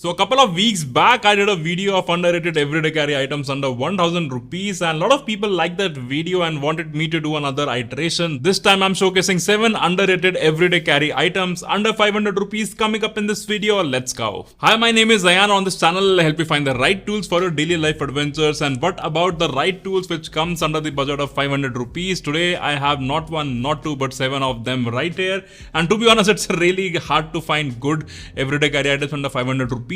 So a couple of weeks back, I did a video of underrated everyday carry items under 1000 rupees, and a lot of people liked that video and wanted me to do another iteration. This time I'm showcasing 7 underrated everyday carry items under 500 rupees coming up in this video. Let's go. Hi, my name is Ayan. On this channel, I'll help you find the right tools for your daily life adventures. And what about the right tools which comes under the budget of 500 rupees? Today I have not one, not two, but 7 of them right here. And to be honest, it's really hard to find good everyday carry items under 500 rupees.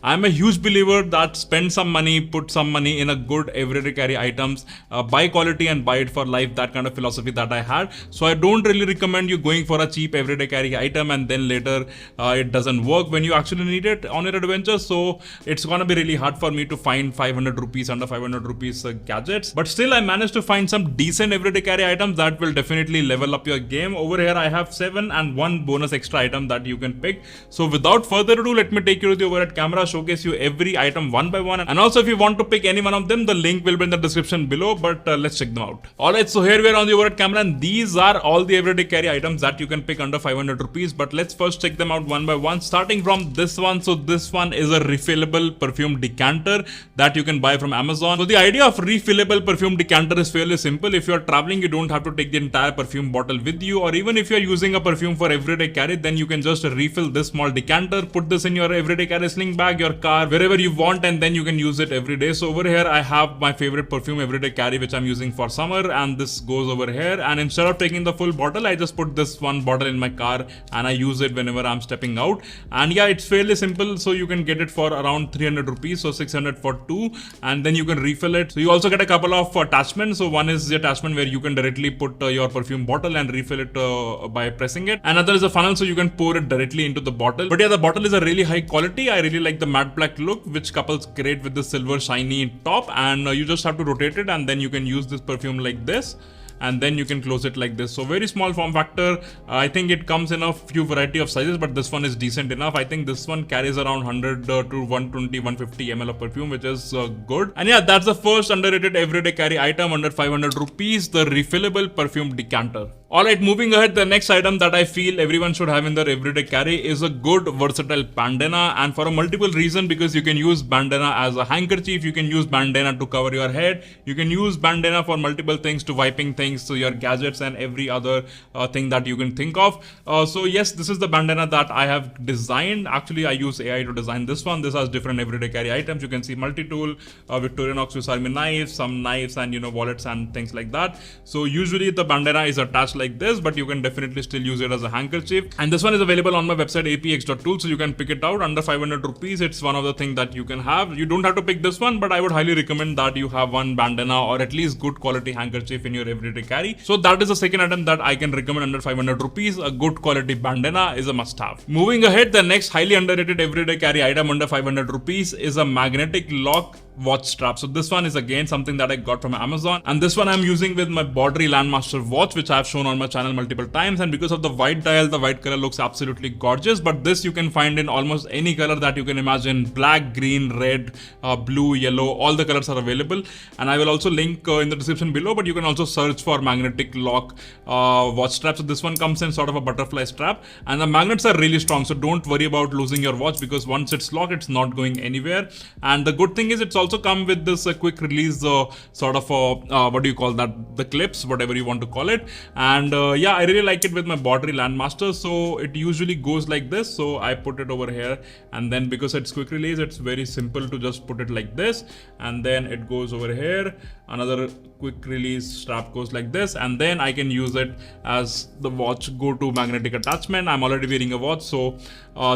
I'm a huge believer that spend some money, put some money in a good everyday carry items, buy quality and buy it for life, that kind of philosophy that I had. So I don't really recommend you going for a cheap everyday carry item and then later it doesn't work when you actually need it on your adventure. So it's gonna be really hard for me to find 500 rupees under 500 rupees gadgets, but still I managed to find some decent everyday carry items that will definitely level up your game. Over here I have 7 and 1 bonus extra item that you can pick. So without further ado, let me take you to the overhead camera, showcase you every item one by one, and also if you want to pick any one of them, the link will be in the description below, but let's check them out. Alright, so here we are on the overhead camera, and these are all the everyday carry items that you can pick under 500 rupees, but let's first check them out one by one, starting from this one. So this one is a refillable perfume decanter that you can buy from Amazon. So the idea of refillable perfume decanter is fairly simple. If you are traveling, you don't have to take the entire perfume bottle with you, or even if you are using a perfume for everyday carry, then you can just refill this small decanter, put this in your everyday carry sling bag, your car, wherever you want, and then you can use it every day. So over here I have my favorite perfume everyday carry which I'm using for summer, and this goes over here, and instead of taking the full bottle, I just put this one bottle in my car and I use it whenever I'm stepping out. And yeah, it's fairly simple, so you can get it for around 300 rupees, so 600 for 2, and then you can refill it. So you also get a couple of attachments. So one is the attachment where you can directly put your perfume bottle and refill it by pressing it. Another is a funnel, so you can pour it directly into the bottle. But yeah, the bottle is a really high quality. I really like the matte black look which couples great with the silver shiny top, and you just have to rotate it and then you can use this perfume like this, and then you can close it like this. So very small form factor. I think it comes in a few variety of sizes, but this one is decent enough. I think this one carries around 100 to 120 150 ml of perfume, which is good. And yeah, that's the first underrated everyday carry item under 500 rupees, the refillable perfume decanter. Alright, moving ahead, the next item that I feel everyone should have in their everyday carry is a good versatile bandana, and for a multiple reason, because you can use bandana as a handkerchief, you can use bandana to cover your head, you can use bandana for multiple things, to wiping things, so your gadgets and every other thing that you can think of. So yes, this is the bandana that I have designed. Actually, I use AI to design this one. This has different everyday carry items. You can see multi-tool, Victorinox Swiss Army knives, some knives, and wallets and things like that. So usually the bandana is attached like this, but you can definitely still use it as a handkerchief. And this one is available on my website apx.tool, so you can pick it out under 500 rupees. It's one of the things that you can have. You don't have to pick this one, but I would highly recommend that you have one bandana or at least good quality handkerchief in your everyday carry. So that is the second item that I can recommend under 500 rupees. A good quality bandana is a must have. Moving ahead, the next highly underrated everyday carry item under 500 rupees is a magnetic lock watch strap. So this one is again something that I got from Amazon, and this one I'm using with my Bauderie Landmaster watch, which I've shown on my channel multiple times. And because of the white dial, the white color looks absolutely gorgeous, but this you can find in almost any color that you can imagine: black, green, red, blue, yellow, all the colors are available. And I will also link in the description below, but you can also search for magnetic lock watch strap. So this one comes in sort of a butterfly strap, and the magnets are really strong, so don't worry about losing your watch, because once it's locked, it's not going anywhere. And the good thing is it's also come with this quick release sort of what do you call that, the clips, whatever you want to call it. And yeah, I really like it with my Bauderie Landmaster. So it usually goes like this, so I put it over here, and then because it's quick release, it's very simple to just put it like this, and then it goes over here. Another quick release strap goes like this, and then I can use it as the watch go-to magnetic attachment. I'm already wearing a watch, so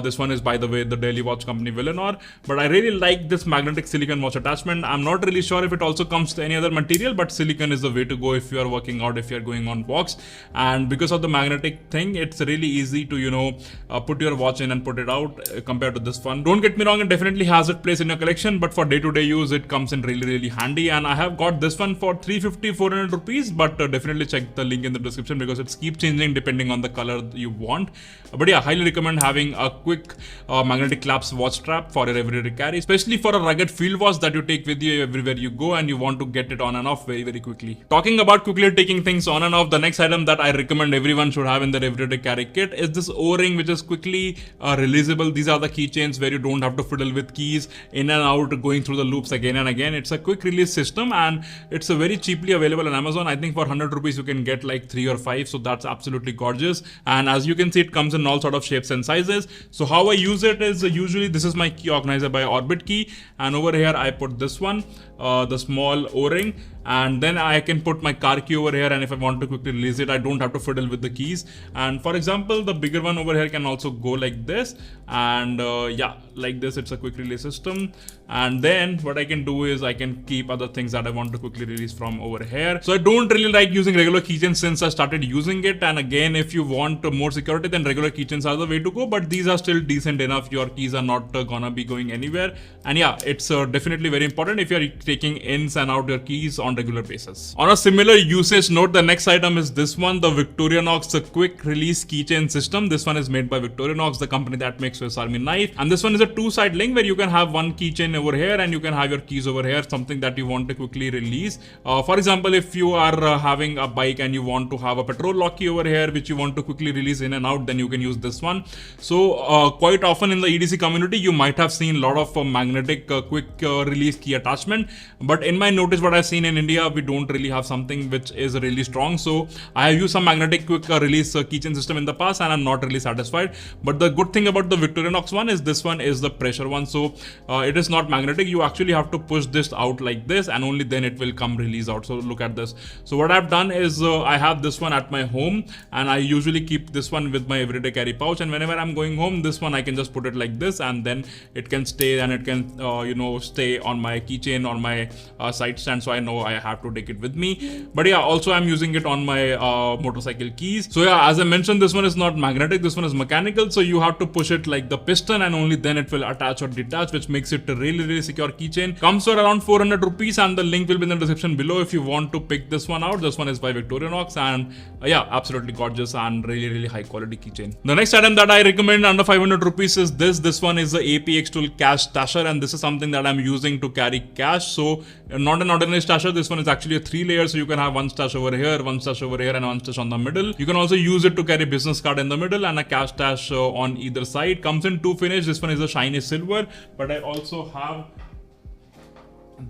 this one is, by the way, the daily watch company Villanor, but I really like this magnetic silicone watch attachment. I'm not really sure if it also comes to any other material, but silicone is the way to go if you are working out, if you're going on walks. And because of the magnetic thing, it's really easy to put your watch in and put it out compared to this one. Don't get me wrong, it definitely has its place in your collection, but for day-to-day use, it comes in really handy. And I have got this one for 350-400 rupees, but definitely check the link in the description, because it's keep changing depending on the color you want. But yeah, highly recommend having a quick magnetic clasp watch strap for your everyday carry, especially for a rugged field watch that that you take with you everywhere you go, and you want to get it on and off very, very quickly. Talking about quickly taking things on and off, the next item that I recommend everyone should have in their everyday carry kit is this O-ring, which is quickly releasable. These are the keychains where you don't have to fiddle with keys in and out, going through the loops again and again. It's a quick release system, and it's a very cheaply available on Amazon. I think for 100 rupees you can get like 3 or 5, so that's absolutely gorgeous. And as you can see, it comes in all sort of shapes and sizes. So how I use it is usually this is my key organizer by Orbit Key, and over here I put this one, the small O-ring, and then I can put my car key over here, and if I want to quickly release it, I don't have to fiddle with the keys. And for example, the bigger one over here can also go like this, and yeah, like this. It's a quick release system. And then what I can do is I can keep other things that I want to quickly release from over here. So I don't really like using regular keychains since I started using it, and again, if you want more security, then regular keychains are the way to go, but these are still decent enough. Your keys are not gonna be going anywhere, and yeah, it's definitely very important if you're taking ins and out your keys on regular basis. On a similar usage note, the next item is this one, the Victorinox quick release keychain system. This one is made by Victorinox, the company that makes Swiss Army knife, and this one is a two-side link where you can have one keychain over here and you can have your keys over here, something that you want to quickly release. For example, if you are having a bike and you want to have a petrol lock key over here which you want to quickly release in and out, then you can use this one. So quite often in the EDC community you might have seen a lot of magnetic quick release key attachment, but in my notice what I've seen in India, we don't really have something which is really strong. So I have used some magnetic quick release keychain system in the past, and I'm not really satisfied. But the good thing about the Victorinox one is this one is the pressure one, so it is not magnetic. You actually have to push this out like this, and only then it will come release out. So look at this. So what I've done is I have this one at my home, and I usually keep this one with my everyday carry pouch, and whenever I'm going home, this one I can just put it like this, and then it can stay, and it can stay on my keychain, on my side stand, so I know I have to take it with me. But yeah, also I'm using it on my motorcycle keys. So yeah, as I mentioned, this one is not magnetic, this one is mechanical, so you have to push it like the piston, and only then it will attach or detach, which makes it a really, really secure keychain. Comes for around 400 rupees, and the link will be in the description below if you want to pick this one out. This one is by Victorinox, and yeah, absolutely gorgeous and really, really high quality keychain. The next item that I recommend under 500 rupees is this. This one is the APX Tool Cash Stasher, and this is something that I'm using to carry cash. So not an ordinary stasher, this one is actually a 3-layer, so you can have one stash over here, one stash over here, and one stash on the middle. You can also use it to carry business card in the middle and a cash stash on either side. Comes in 2 finish. This one is a shiny silver, but I also have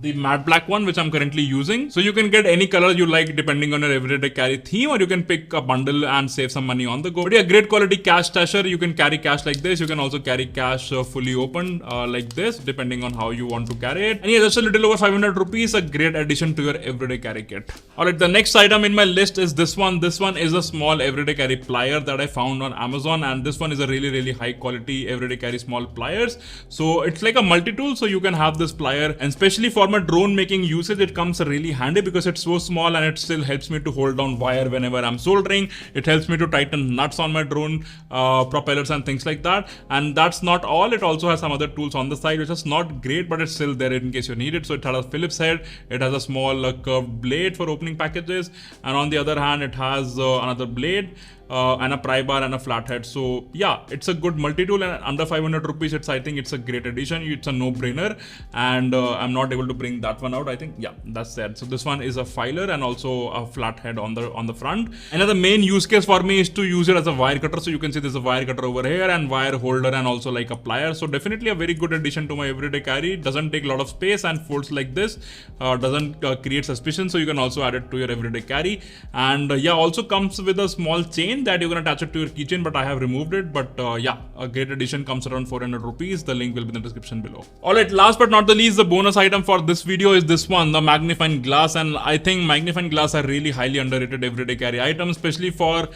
the matte black one which I'm currently using. So you can get any color you like depending on your everyday carry theme, or you can pick a bundle and save some money on the go. But yeah, great quality cash stasher. You can carry cash like this. You can also carry cash fully open like this, depending on how you want to carry it. And yeah, just a little over 500 rupees, a great addition to your everyday carry kit. Alright, the next item in my list is this one. This one is a small everyday carry plier that I found on Amazon, and this one is a really, really high quality everyday carry small pliers. So it's like a multi-tool, so you can have this plier, and especially for my drone making usage, it comes really handy because it's so small and it still helps me to hold down wire whenever I'm soldering. It helps me to tighten nuts on my drone propellers and things like that. And that's not all. It also has some other tools on the side, which is not great, but it's still there in case you need it. So it has a Phillips head. It has a small curved blade for opening packages, and on the other hand, it has another blade. And a pry bar and a flathead. So yeah, it's a good multi-tool, and under 500 rupees, I think it's a great addition. It's a no-brainer, and I'm not able to bring that one out. I think yeah, that's that. So this one is a filer and also a flathead on the front. Another main use case for me is to use it as a wire cutter. So you can see there's a wire cutter over here and wire holder and also like a plier. So definitely a very good addition to my everyday carry. It doesn't take a lot of space and folds like this. Doesn't create suspicion. So you can also add it to your everyday carry. And yeah, also comes with a small chain that you can attach it to your keychain, but I have removed it. But yeah, a great addition. Comes around 400 rupees. The link will be in the description below. Alright, last but not the least, the bonus item for this video is this one, the magnifying glass. And I think magnifying glass are really highly underrated everyday carry items, especially for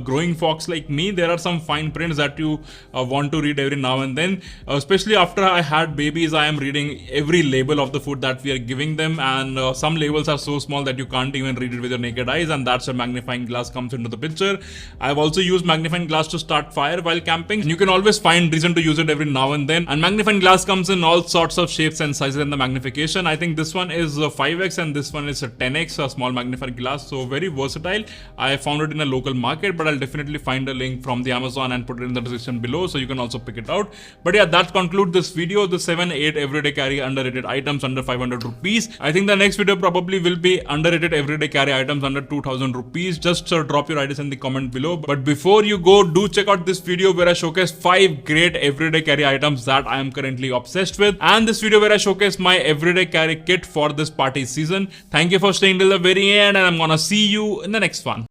growing folks like me. There are some fine prints that you want to read every now and then, especially after I had babies. I am reading every label of the food that we are giving them, and some labels are so small that you can't even read it with your naked eyes, and that's where magnifying glass comes into the picture. I've also used magnifying glass to start fire while camping, and you can always find reason to use it every now and then. And magnifying glass comes in all sorts of shapes and sizes in the magnification. I think this one is 5x and this one is a 10x, a small magnifying glass, so very versatile. I found it in a local market, but I'll definitely find a link from the Amazon and put it in the description below so you can also pick it out. But yeah, that concludes this video, the 7-8 everyday carry underrated items under 500 rupees. I think the next video probably will be underrated everyday carry items under 2000 rupees. Just drop your ideas in the comment below. But before you go, do check out this video where I showcase 5 great everyday carry items that I am currently obsessed with, and this video where I showcase my everyday carry kit for this party season. Thank you for staying till the very end, and I'm gonna see you in the next one.